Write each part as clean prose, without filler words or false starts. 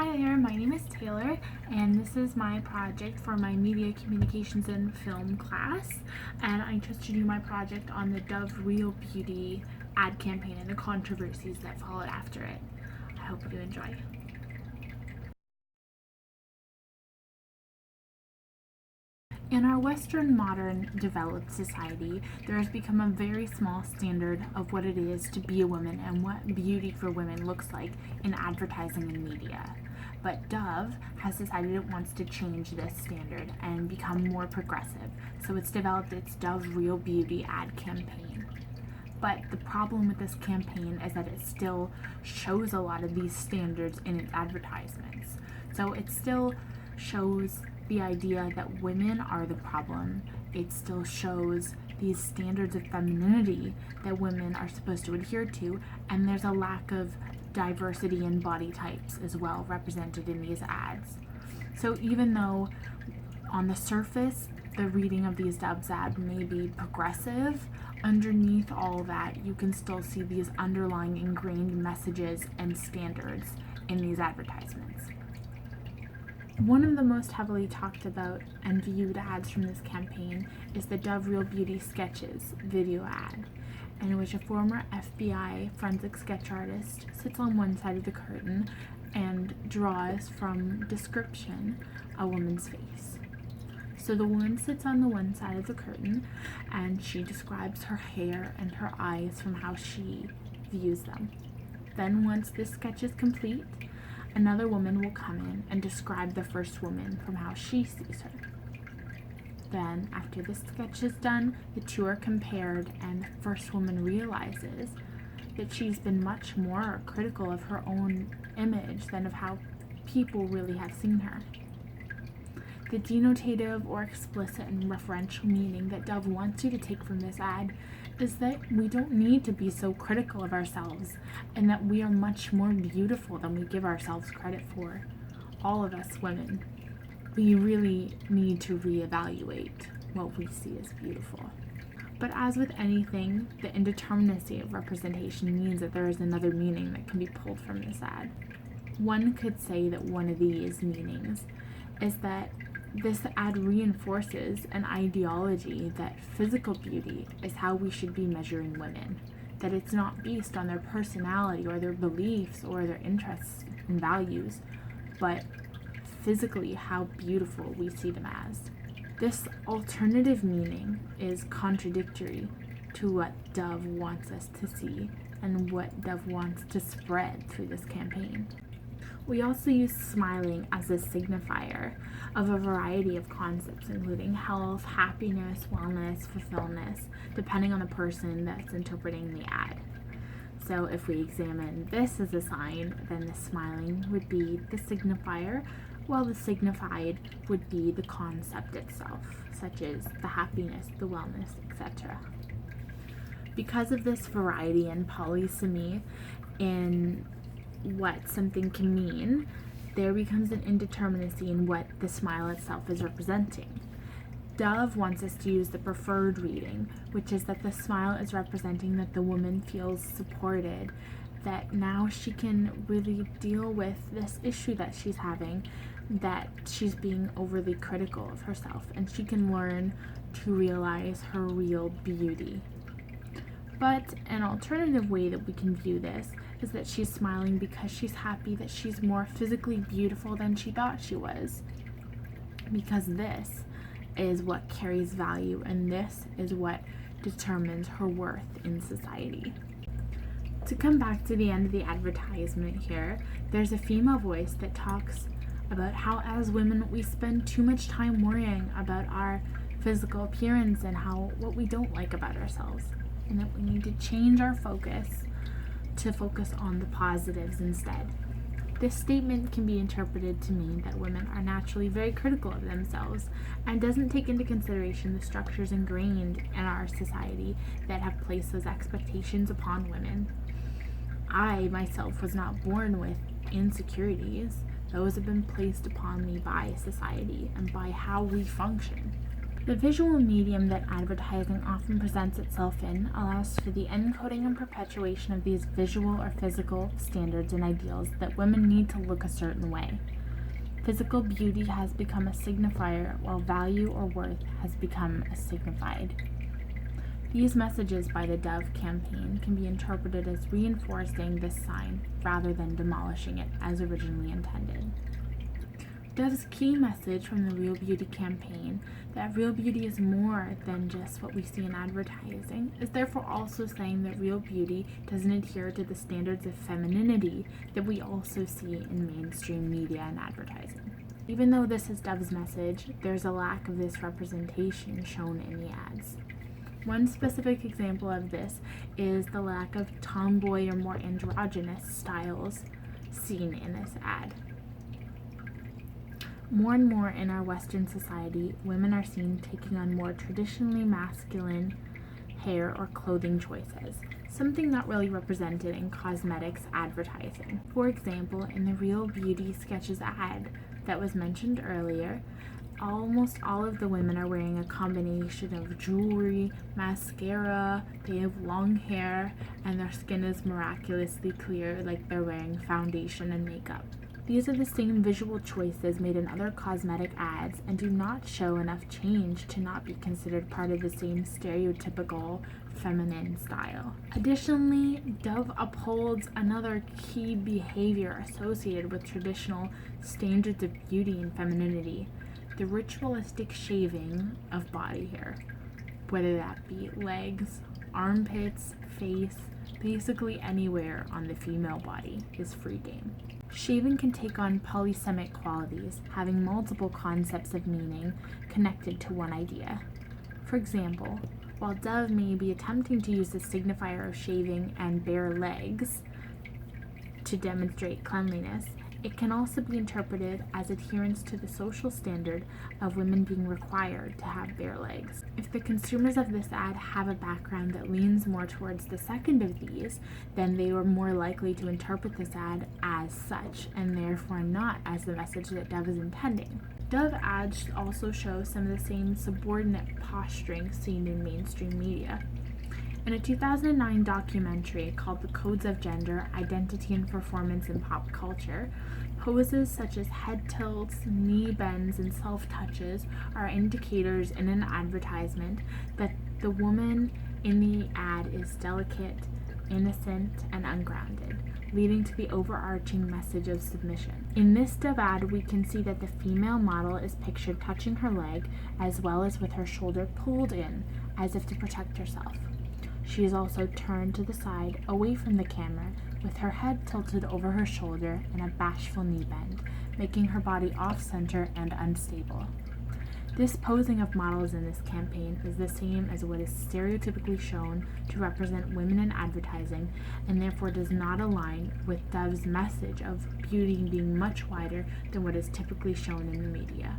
Hi there, my name is Taylor, and this is my project for my Media Communications and Film class, and I chose to do my project on the Dove Real Beauty ad campaign and the controversies that followed after it. I hope you enjoy. In our Western modern developed society, there has become a very small standard of what it is to be a woman and what beauty for women looks like in advertising and media. But Dove has decided it wants to change this standard and become more progressive, so it's developed its Dove Real Beauty ad campaign. But the problem with this campaign is that it still shows a lot of these standards in its advertisements. So it still shows the idea that women are the problem. It still shows these standards of femininity that women are supposed to adhere to, and there's a lack of diversity in body types as well represented in these ads. So even though on the surface the reading of these Dove's ad may be progressive, underneath all that you can still see these underlying ingrained messages and standards in these advertisements. One of the most heavily talked about and viewed ads from this campaign is the Dove Real Beauty Sketches video ad, in which a former FBI forensic sketch artist sits on one side of the curtain and draws from description a woman's face. So the woman sits on the one side of the curtain and she describes her hair and her eyes from how she views them. Then once this sketch is complete, another woman will come in and describe the first woman from how she sees her. Then, after the sketch is done, the two are compared, and the first woman realizes that she's been much more critical of her own image than of how people really have seen her. The denotative or explicit and referential meaning that Dove wants you to take from this ad is that we don't need to be so critical of ourselves, and that we are much more beautiful than we give ourselves credit for. All of us women, we really need to reevaluate what we see as beautiful. But as with anything, the indeterminacy of representation means that there is another meaning that can be pulled from this ad. One could say that one of these meanings is that this ad reinforces an ideology that physical beauty is how we should be measuring women, that it's not based on their personality or their beliefs or their interests and values, but physically how beautiful we see them as. This alternative meaning is contradictory to what Dove wants us to see and what Dove wants to spread through this campaign. We also use smiling as a signifier of a variety of concepts, including health, happiness, wellness, fulfillment, depending on the person that's interpreting the ad. So if we examine this as a sign, then the smiling would be the signifier, while the signified would be the concept itself, such as the happiness, the wellness, etc. Because of this variety and polysemy in what something can mean, there becomes an indeterminacy in what the smile itself is representing. Dove wants us to use the preferred reading, which is that the smile is representing that the woman feels supported, that now she can really deal with this issue that she's having, that she's being overly critical of herself, and she can learn to realize her real beauty. But an alternative way that we can view this is that she's smiling because she's happy that she's more physically beautiful than she thought she was. Because this is what carries value, and this is what determines her worth in society. To come back to the end of the advertisement here, there's a female voice that talks about how as women we spend too much time worrying about our physical appearance and what we don't like about ourselves, and that we need to change our focus to focus on the positives instead. This statement can be interpreted to mean that women are naturally very critical of themselves and doesn't take into consideration the structures ingrained in our society that have placed those expectations upon women. I myself was not born with insecurities. Those have been placed upon me by society and by how we function. The visual medium that advertising often presents itself in allows for the encoding and perpetuation of these visual or physical standards and ideals that women need to look a certain way. Physical beauty has become a signifier, while value or worth has become a signified. These messages by the Dove campaign can be interpreted as reinforcing this sign rather than demolishing it as originally intended. Dove's key message from the Real Beauty campaign, that real beauty is more than just what we see in advertising, is therefore also saying that real beauty doesn't adhere to the standards of femininity that we also see in mainstream media and advertising. Even though this is Dove's message, there's a lack of this representation shown in the ads. One specific example of this is the lack of tomboy or more androgynous styles seen in this ad. More and more in our Western society, women are seen taking on more traditionally masculine hair or clothing choices, something not really represented in cosmetics advertising. For example, in the Real Beauty Sketches ad that was mentioned earlier, almost all of the women are wearing a combination of jewelry, mascara, they have long hair, and their skin is miraculously clear, like they're wearing foundation and makeup. These are the same visual choices made in other cosmetic ads and do not show enough change to not be considered part of the same stereotypical feminine style. Additionally, Dove upholds another key behavior associated with traditional standards of beauty and femininity, the ritualistic shaving of body hair, whether that be legs, armpits, face, basically anywhere on the female body is free game. Shaving can take on polysemic qualities, having multiple concepts of meaning connected to one idea. For example, while Dove may be attempting to use the signifier of shaving and bare legs to demonstrate cleanliness, it can also be interpreted as adherence to the social standard of women being required to have bare legs. If the consumers of this ad have a background that leans more towards the second of these, then they are more likely to interpret this ad as such, and therefore not as the message that Dove is intending. Dove ads also show some of the same subordinate posturing seen in mainstream media. In a 2009 documentary called The Codes of Gender, Identity and Performance in Pop Culture, poses such as head tilts, knee bends, and self-touches are indicators in an advertisement that the woman in the ad is delicate, innocent, and ungrounded, leading to the overarching message of submission. In this Dove ad, we can see that the female model is pictured touching her leg as well as with her shoulder pulled in, as if to protect herself. She is also turned to the side, away from the camera, with her head tilted over her shoulder and a bashful knee bend, making her body off-center and unstable. This posing of models in this campaign is the same as what is stereotypically shown to represent women in advertising, and therefore does not align with Dove's message of beauty being much wider than what is typically shown in the media.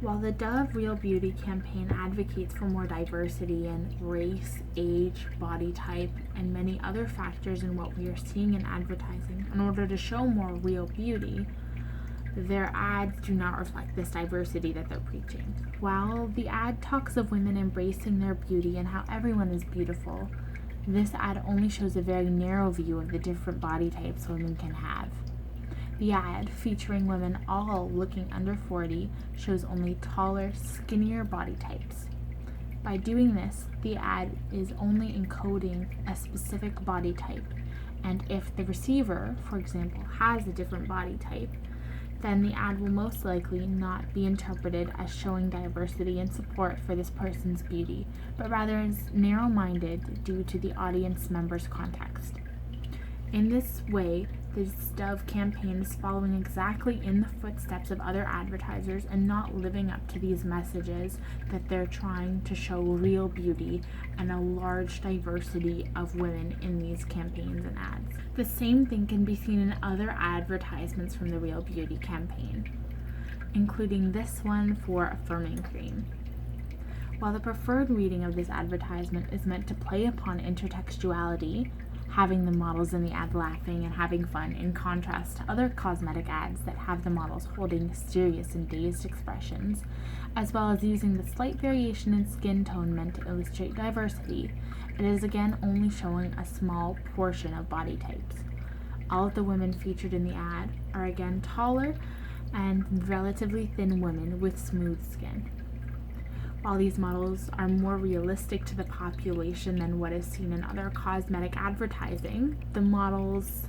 While the Dove Real Beauty campaign advocates for more diversity in race, age, body type, and many other factors in what we are seeing in advertising in order to show more real beauty, their ads do not reflect this diversity that they're preaching. While the ad talks of women embracing their beauty and how everyone is beautiful, this ad only shows a very narrow view of the different body types women can have. The ad, featuring women all looking under 40, shows only taller, skinnier body types. By doing this, the ad is only encoding a specific body type, and if the receiver, for example, has a different body type, then the ad will most likely not be interpreted as showing diversity and support for this person's beauty, but rather as narrow-minded due to the audience member's context. In this way, this Dove campaign is following exactly in the footsteps of other advertisers and not living up to these messages that they're trying to show real beauty and a large diversity of women in these campaigns and ads. The same thing can be seen in other advertisements from the Real Beauty campaign, including this one for a firming cream. While the preferred reading of this advertisement is meant to play upon intertextuality, having the models in the ad laughing and having fun, in contrast to other cosmetic ads that have the models holding serious and dazed expressions, as well as using the slight variation in skin tone meant to illustrate diversity. It is again only showing a small portion of body types. All of the women featured in the ad are again taller and relatively thin women with smooth skin. While these models are more realistic to the population than what is seen in other cosmetic advertising, the models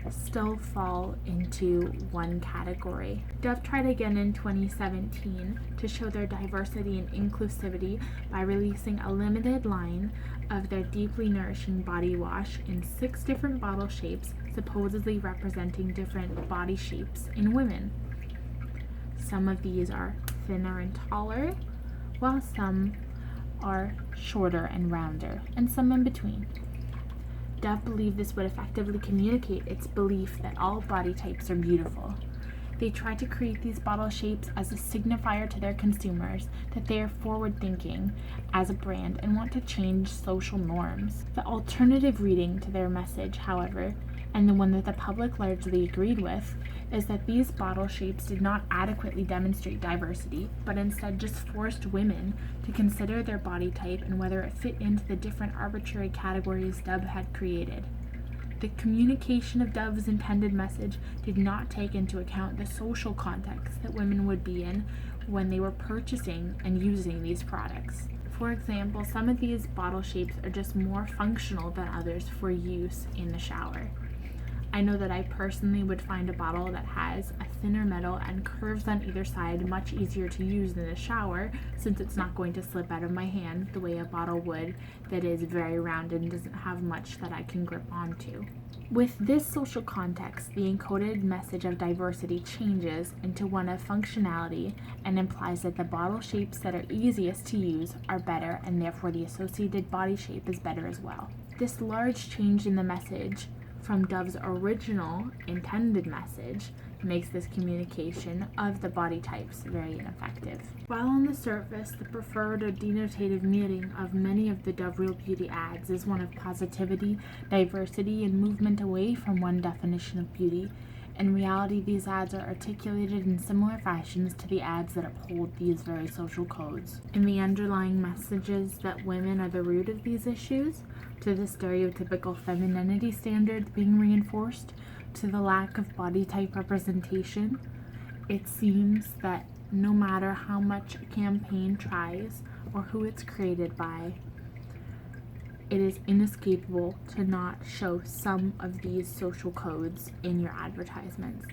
still fall into one category. Dove tried again in 2017 to show their diversity and inclusivity by releasing a limited line of their deeply nourishing body wash in 6 different bottle shapes, supposedly representing different body shapes in women. Some of these are thinner and taller, while some are shorter and rounder, and some in between. Dove believed this would effectively communicate its belief that all body types are beautiful. They tried to create these bottle shapes as a signifier to their consumers that they are forward-thinking as a brand and want to change social norms. The alternative reading to their message, however, and the one that the public largely agreed with, is that these bottle shapes did not adequately demonstrate diversity, but instead just forced women to consider their body type and whether it fit into the different arbitrary categories Dove had created. The communication of Dove's intended message did not take into account the social context that women would be in when they were purchasing and using these products. For example, some of these bottle shapes are just more functional than others for use in the shower. I know that I personally would find a bottle that has a thinner metal and curves on either side much easier to use in the shower, since it's not going to slip out of my hand the way a bottle would that is very round and doesn't have much that I can grip onto. With this social context, the encoded message of diversity changes into one of functionality and implies that the bottle shapes that are easiest to use are better, and therefore the associated body shape is better as well. This large change in the message from Dove's original intended message makes this communication of the body types very ineffective. While on the surface, the preferred or denotative meaning of many of the Dove Real Beauty ads is one of positivity, diversity, and movement away from one definition of beauty, in reality, these ads are articulated in similar fashions to the ads that uphold these very social codes. In the underlying messages that women are the root of these issues, to the stereotypical femininity standards being reinforced, to the lack of body type representation, it seems that no matter how much a campaign tries or who it's created by, it is inescapable to not show some of these social codes in your advertisements.